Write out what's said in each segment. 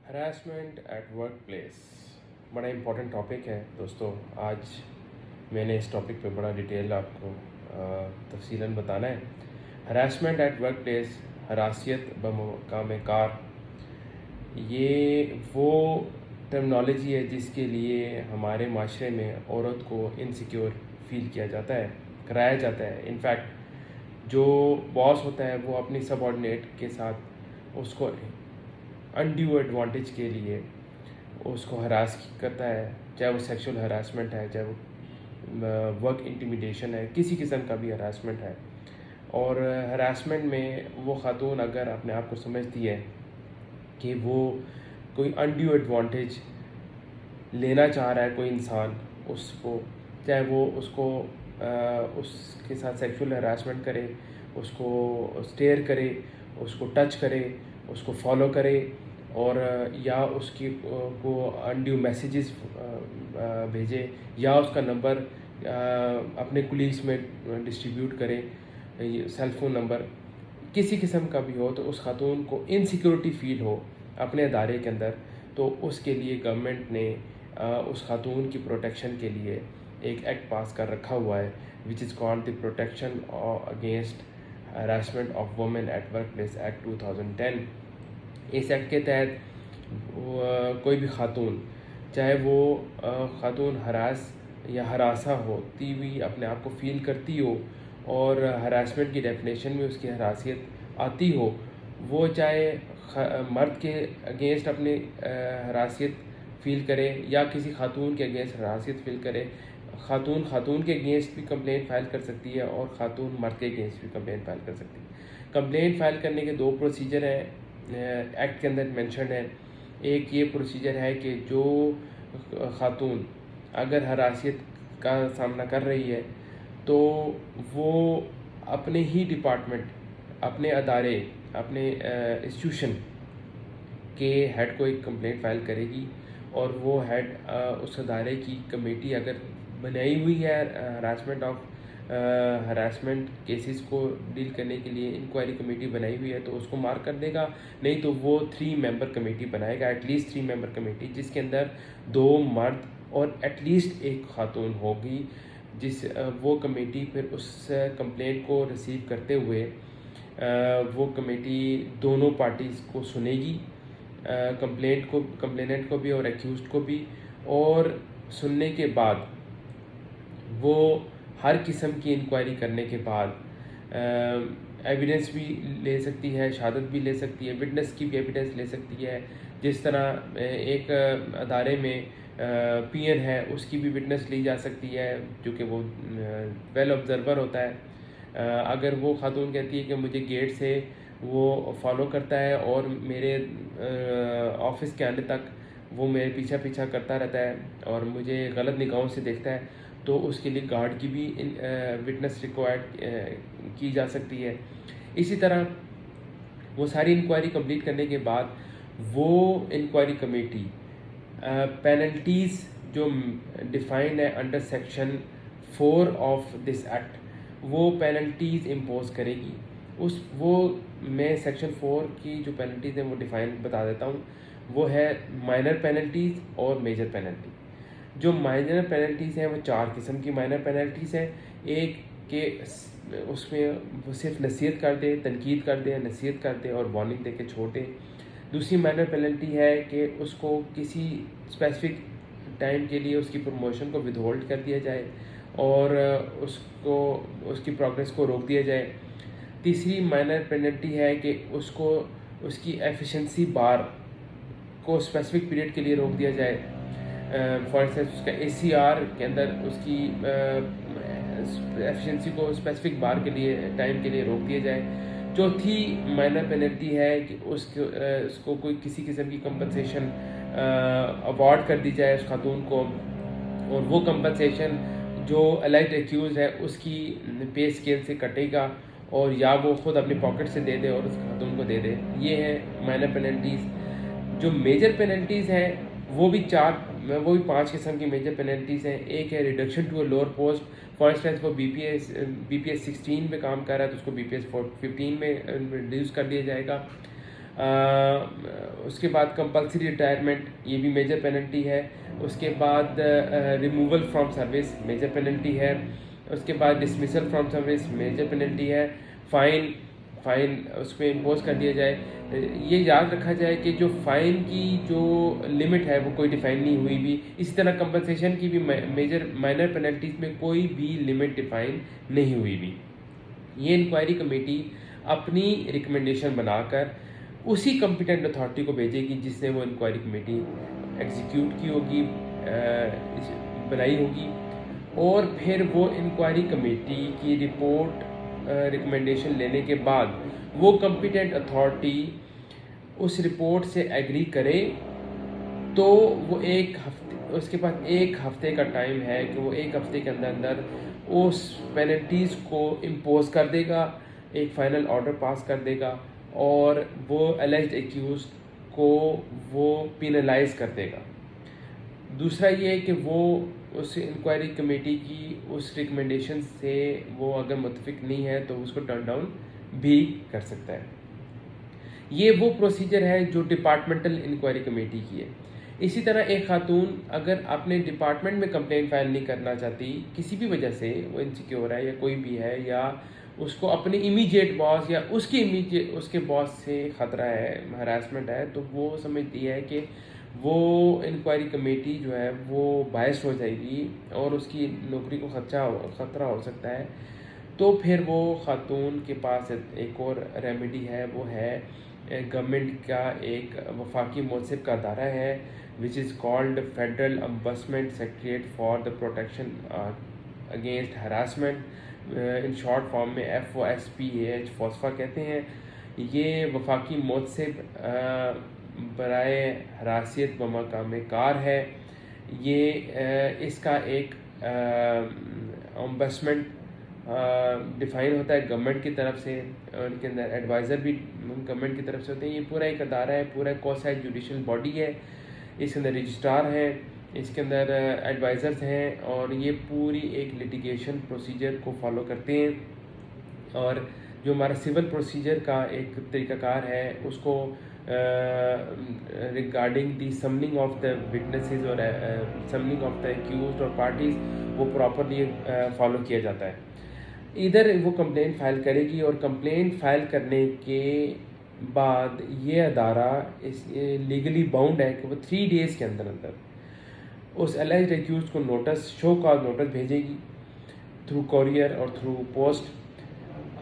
Harassment at work place बड़ा important topic है दोस्तों। आज मैंने इस टॉपिक पे बड़ा डिटेल आपको तफसीलन बताना है। हरासमेंट एट वर्क प्लेस, हरासियत बमकाम कार, ये वो टर्मिनोलॉजी है जिसके लिए हमारे माशरे में औरत को इनसिक्योर फील किया जाता है, कराया जाता है। इनफैक्ट जो बॉस होता है वो अपनी सबऑर्डिनेट के साथ उसको अनड्यू एडवांटेज के लिए उसको हरास करता है, चाहे वो सेक्सुअल हरासमेंट है, चाहे वो वर्क इंटिमिडेशन है, किसी किस्म का भी हरासमेंट है। और हरासमेंट में वो ख़ातून अगर अपने आप को समझती है कि वो कोई अनड्यू एडवांटेज लेना चाह रहा है कोई इंसान उसको, चाहे वो उसको उसके साथ सेक्सुअल हरासमेंट करे, उसको स्टेयर करे, उसको टच करे, उसको फॉलो करे, और या उसकी को अनड्यू मैसेजेस भेजे, या उसका नंबर अपने कुलीग्स में डिस्ट्रीब्यूट करे, सेल फ़ोन नंबर किसी किस्म का भी हो, तो उस खातून को इनसिक्योरिटी फ़ील हो अपने अदारे के अंदर, तो उसके लिए गवर्नमेंट ने उस खातून की प्रोटेक्शन के लिए एक एक्ट पास कर रखा हुआ है, which is called the protection against harassment of women at work place act 2010। इस एक्ट के तहत कोई भी खातून, चाहे वो खातून हरास या हरासा होती हुई अपने आप को फ़ील करती हो और हरासमेंट की डेफिनेशन में उसकी हरासियत आती हो, वो चाहे मर्द के अगेंस्ट अपने हरासियत फ़ील करे या किसी खातून के अगेंस्ट हरासियत फ़ील करे। खातून के अगेंस्ट भी कंप्लेंट फ़ाइल कर सकती है और ख़ातून मर्द के अगेंस्ट भी कंप्लेंट फ़ाइल कर सकती है। कंप्लेंट फ़ाइल करने के दो प्रोसीजर हैं, एक्ट के अंदर मेंशन है। एक ये प्रोसीजर है कि जो खातून अगर हरासियत का सामना कर रही है तो वो अपने ही डिपार्टमेंट, अपने अदारे, अपने इंस्टीट्यूशन के हेड को एक कंप्लेंट फ़ाइल करेगी, और वो हेड उस अदारे की कमेटी अगर बनाई हुई है हरासमेंट केसेस को डील करने के लिए इंक्वायरी कमेटी बनाई हुई है तो उसको मार्क कर देगा। नहीं तो वो 3 मेंबर कमेटी बनाएगा, एटलीस्ट 3 मेंबर कमेटी, जिसके अंदर 2 मर्द और एटलीस्ट एक खातून होगी। वो कमेटी फिर उस कंप्लेंट को रिसीव करते हुए वो कमेटी दोनों पार्टीज़ को सुनेगी, कंप्लेनेंट को भी और एक्यूज़्ड को भी, और सुनने के बाद वो हर किस्म की इंक्वायरी करने के बाद एविडेंस भी ले सकती है, शहादत भी ले सकती है, विटनेस की भी एविडेंस ले सकती है। जिस तरह एक अदारे में पीएन है, उसकी भी विटनेस ली जा सकती है, जो कि वो वेल ऑब्जर्वर होता है। अगर वो खातून कहती है कि मुझे गेट से वो फॉलो करता है और मेरे ऑफिस के आने तक वो मेरे पीछा करता रहता है और मुझे गलत निगाहों से देखता है, तो उसके लिए गार्ड की भी विटनेस रिक्वायर्ड की जा सकती है। इसी तरह वो सारी इंक्वायरी कंप्लीट करने के बाद वो इंक्वायरी कमेटी पेनल्टीज़ जो डिफाइंड है under section 4 of this act, वो पेनल्टीज़ इम्पोज करेगी। वो मैं सेक्शन 4 की जो पेनल्टीज़ हैं वो डिफाइन बता देता हूँ। वो है माइनर पेनल्टीज़ और मेजर पेनल्टी। जो माइनर पेनल्टीज़ हैं वो 4 किस्म की माइनर पेनल्टीज़ हैं। एक के उसमें वो सिर्फ नसीहत कर दे, तनकीद कर दे, नसीहत कर दे और वार्निंग दे के छोड़ दे। दूसरी माइनर पेनल्टी है कि उसको किसी स्पेसिफिक टाइम के लिए उसकी प्रमोशन को विदहोल्ड कर दिया जाए और उसको उसकी प्रोग्रेस को रोक दिया जाए। तीसरी माइनर पेनल्टी है कि उसको उसकी एफिशिएंसी बार को स्पेसिफिक पीरियड के लिए रोक दिया जाए। फॉर इंस्टेंस उसका ACR के अंदर उसकी एफिशिएंसी को स्पेसिफिक बार के लिए, टाइम के लिए रोक दिया जाए। चौथी माइनर पेनल्टी है कि उसको कोई किसी किस्म की कंपनसेशन अवार्ड कर दी जाए उस खातून को, और वो कंपनसेशन जो अलाइड एक्यूज है उसकी पे स्केल से कटेगा, और या वो खुद अपनी पॉकेट से दे दे और उस खातून को दे दे। ये है माइनर पेनल्टीज़। जो मेजर पेनल्टीज़ हैं वो भी 5 किस्म की मेजर पेनल्टीज़ हैं। एक है reduction to a lower post. For instance वो BPS 16 में काम कर रहा है तो उसको BPS 15 में रिड्यूस कर दिया जाएगा। उसके बाद कंपलसरी रिटायरमेंट, ये भी मेजर पेनल्टी है। उसके बाद removal from service, major penalty है। उसके बाद dismissal from service, major penalty है। फ़ाइन उस पर इम्पोज कर दिया जाए। ये याद रखा जाए कि जो फ़ाइन की जो लिमिट है वो कोई डिफ़ाइन नहीं हुई भी। इसी तरह कंपनसेशन की भी मेजर माइनर पेनल्टीज़ में कोई भी लिमिट डिफ़ाइन नहीं हुई भी। ये इंक्वायरी कमेटी अपनी रिकमेंडेशन बनाकर उसी कॉम्पिटेंट अथॉरिटी को भेजेगी जिसने वो इंक्वायरी कमेटी एग्जीक्यूट की होगी, बनाई होगी। और फिर वो इंक्वायरी कमेटी की रिपोर्ट रिकमेंडेशन लेने के बाद वो कॉम्पिटेंट अथॉरिटी उस रिपोर्ट से एग्री करे तो वो एक हफ्ते, उसके पास एक हफ्ते का टाइम है कि वो एक हफ्ते के अंदर अंदर उस पेनल्टीज़ को इम्पोज कर देगा, एक फ़ाइनल ऑर्डर पास कर देगा और वो एलिज्ड एक्यूज को वो पिनलाइज कर देगा। दूसरा ये है कि वो उस इंक्वायरी कमेटी की उस रिकमेंडेशन से वो अगर मुतफिक नहीं है तो उसको टर्न डाउन भी कर सकता है। ये वो प्रोसीजर है जो डिपार्टमेंटल इंक्वायरी कमेटी की है। इसी तरह एक खातून अगर अपने डिपार्टमेंट में कंप्लेंट फाइल नहीं करना चाहती किसी भी वजह से, वो इनसिक्योर है या कोई भी है, या उसको अपने इमीडिएट बॉस या उसके बॉस से ख़तरा है, हरासमेंट है, तो वो समझती है कि वो इंक्वायरी कमेटी जो है वो बायस हो जाएगी और उसकी नौकरी को ख़तरा हो सकता है, तो फिर वो खातून के पास एक और रेमेडी है, वो है गवर्नमेंट का एक वफाकी मौसब का अदारा है which is called federal ombudsman secretariat for the protection against harassment, in short form में FOSPAH फोस्फा कहते हैं। ये वफाकी मौसब बराए हरासियत व मकाम कार है। ये इसका एक अम्बसमेंट डिफ़ाइन होता है गवर्नमेंट की तरफ से, उनके अंदर एडवाइज़र भी गवर्नमेंट की तरफ से होते हैं। ये पूरा एक अदारा है, पूरा कोसाइड जुडिशल बॉडी है। इसके अंदर रजिस्ट्रार हैं, इसके अंदर एडवाइज़र्स हैं और ये पूरी एक लिटिगेशन प्रोसीजर को फॉलो करते हैं। और जो हमारा सिविल प्रोसीजर का एक तरीक़ाकार है उसको regarding the summoning of the witnesses और समनिंग ऑफ द एक्यूज्ड और पार्टीज़ वो प्रॉपरली फॉलो किया जाता है। इधर वो कंप्लेंट फ़ाइल करेगी और कंप्लेंट फ़ाइल करने के बाद ये अदारा इस लीगली बाउंड है कि वो 3 डेज़ के अंदर अंदर उस एलिज्ड एक्यूज को नोटिस, शो कॉज नोटिस भेजेगी थ्रू कॉरियर और थ्रू पोस्ट।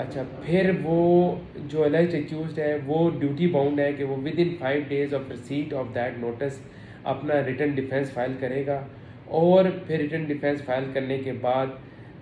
अच्छा, फिर वो जो एलिज्ड एक्यूज है वो ड्यूटी बाउंड है कि वो with in 5 days of receipt of that notice अपना रिटन डिफेंस फाइल करेगा। और फिर रिटन डिफेंस फाइल करने के बाद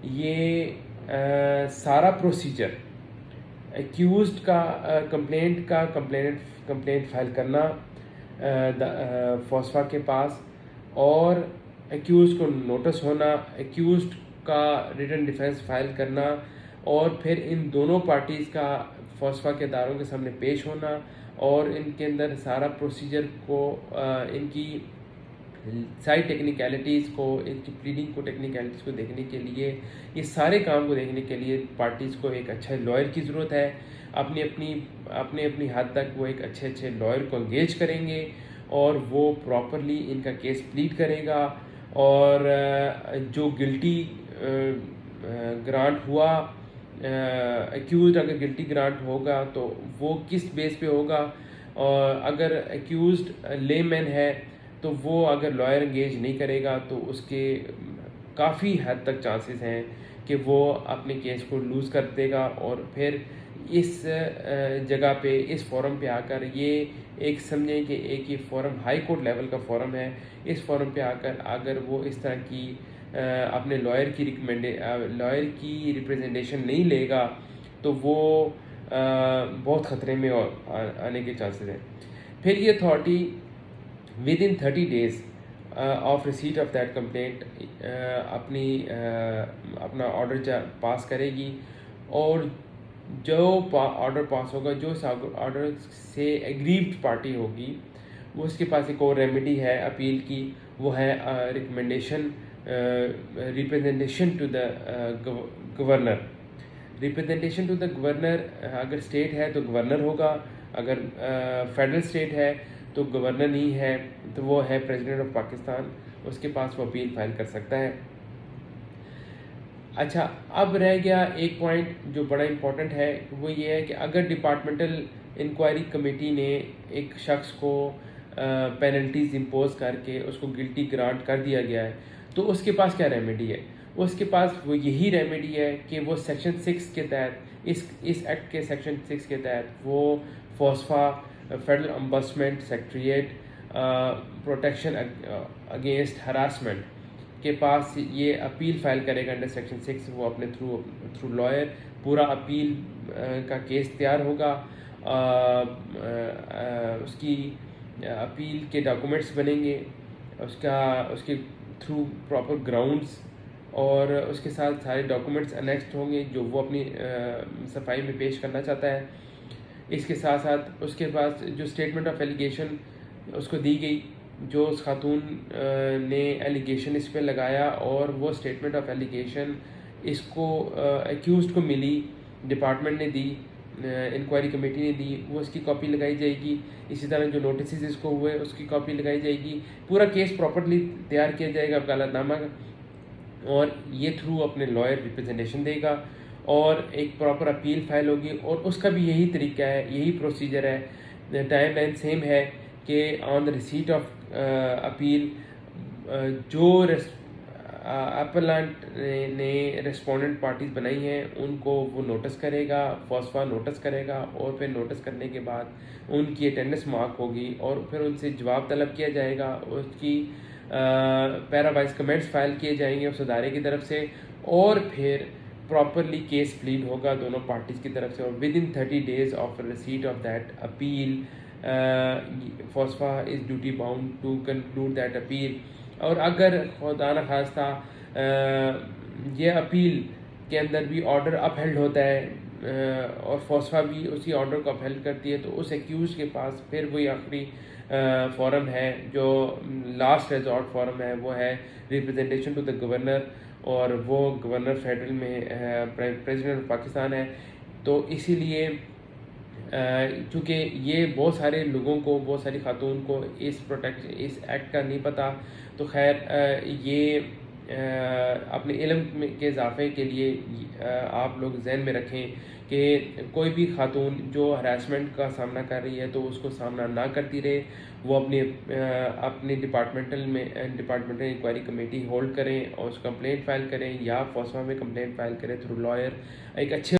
ये सारा प्रोसीजर एक्यूज्ड का कंप्लेंट फाइल करना फोस्फा के पास और एक्यूज़ को नोटिस होना, एक्यूज्ड का रिटन डिफेंस फाइल करना और फिर इन दोनों पार्टीज़ का फोस्फा के अदारों के सामने पेश होना और इनके अंदर सारा प्रोसीजर को इनकी सारी टेक्निकलिटीज़ को, इनकी प्लीडिंग को, टेक्निकलिटीज़ को देखने के लिए, ये सारे काम को देखने के लिए पार्टीज़ को एक अच्छे लॉयर की ज़रूरत है। अपनी अपनी हद तक वो एक अच्छे लॉयर को एंगेज करेंगे और वो प्रॉपरली इनका केस प्लीड करेगा और जो गिल्टी ग्रांट हुआ, एक्यूज़ अगर गिल्टी ग्रांट होगा तो वो किस बेस पे होगा, और अगर एक्यूज़ड लेमैन है तो वो अगर लॉयर एंगेज नहीं करेगा तो उसके काफ़ी हद तक चांसेस हैं कि वो अपने केस को लूज़ कर देगा। और फिर इस जगह पे, इस फोरम पे आकर, ये एक समझें कि एक ये फोरम हाई कोर्ट लेवल का फोरम है, इस फोरम पे आकर अगर वो इस तरह की अपने लॉयर की रिप्रेजेंटेशन नहीं लेगा तो वो बहुत ख़तरे में आने के चांसेस हैं। फिर ये authority with in 30 days of receipt of that complaint अपना ऑर्डर पास करेगी और जो ऑर्डर पास होगा, जो ऑर्डर से एग्रीव्ड पार्टी होगी, वो उसके पास एक और रेमेडी है अपील की, वो है representation to the governor. Representation to the governor, अगर स्टेट है तो गवर्नर होगा अगर फेडरल स्टेट है तो गवर्नर नहीं है तो वो है प्रेसिडेंट ऑफ पाकिस्तान, उसके पास वो अपील फाइल कर सकता है। अच्छा, अब रह गया एक पॉइंट जो बड़ा इम्पोर्टेंट है, वो ये है कि अगर डिपार्टमेंटल इंक्वायरी कमेटी ने एक शख्स को पेनल्टीज इम्पोज करके उसको गिल्टी ग्रांट कर दिया गया है, तो उसके पास क्या रेमेडी है? उसके पास वो यही रेमेडी है कि वो सेक्शन 6 के तहत, इस एक्ट के सेक्शन 6 के तहत वो FOSPAH, federal ombudsman secretariat protection against harassment के पास ये अपील फाइल करेगा अंडर सेक्शन 6। वो अपने थ्रू लॉयर पूरा अपील का केस तैयार होगा, उसकी अपील के डॉक्यूमेंट्स बनेंगे, उसके थ्रू प्रॉपर ग्राउंड्स और उसके साथ सारे डॉक्यूमेंट्स अनेक्स्ड होंगे जो वो अपनी सफाई में पेश करना चाहता है। इसके साथ साथ उसके पास जो स्टेटमेंट ऑफ एलिगेशन उसको दी गई, जो उस खातून ने एलिगेशन इस पे लगाया और वो स्टेटमेंट ऑफ एलिगेशन इसको एक्यूज़्ड को मिली, डिपार्टमेंट ने दी, इंक्वायरी कमेटी ने दी, वो उसकी कॉपी लगाई जाएगी। इसी तरह जो नोटिस इसको हुए उसकी कॉपी लगाई जाएगी। पूरा केस प्रॉपर्ली तैयार किया जाएगा वकालतनामा का, और ये थ्रू अपने लॉयर रिप्रेजेंटेशन देगा और एक प्रॉपर अपील फाइल होगी। और उसका भी यही तरीका है, यही प्रोसीजर है, टाइम लाइन सेम है कि on the receipt of appeal जो अपलांट ने रेस्पोंडेंट पार्टीज बनाई हैं उनको वो नोटिस करेगा, फोस्फा नोटिस करेगा, और फिर नोटिस करने के बाद उनकी अटेंडेंस मार्क होगी और फिर उनसे जवाब तलब किया जाएगा। उसकी पैरावाइज कमेंट्स फाइल किए जाएंगे उस अदारे की तरफ से, और फिर प्रॉपरली केस प्लीड होगा दोनों पार्टीज़ की तरफ से, और within 30 days of receipt of that appeal FOSPAH is duty bound to conclude that appeal. और अगर खुदा न खास्ता ये अपील के अंदर भी ऑर्डर अपहेल्ड होता है और फोस्फा भी उसी ऑर्डर को अपहेल्ड करती है, तो उस एक्यूज़ के पास फिर वही आखिरी फॉरम है, जो लास्ट रिजॉर्ट फॉरम है, वो है रिप्रेजेंटेशन टू द गवर्नर, और वो गवर्नर फेडरल में प्रेसिडेंट ऑफ पाकिस्तान है। तो इसीलिए चूँकि ये बहुत सारे लोगों को, बहुत सारी खातून को इस एक्ट का नहीं पता, तो खैर ये अपने इल्म के इजाफे के लिए आप लोग जहन में रखें कि कोई भी खातून जो हरासमेंट का सामना कर रही है तो उसको सामना ना करती रहे, वो अपनी डिपार्टमेंटल इंक्वायरी कमेटी होल्ड करें और उस कंप्लेंट फाइल करें, या फोस्फा में कंप्लेंट फाइल करें थ्रू लॉयर। एक अच्छे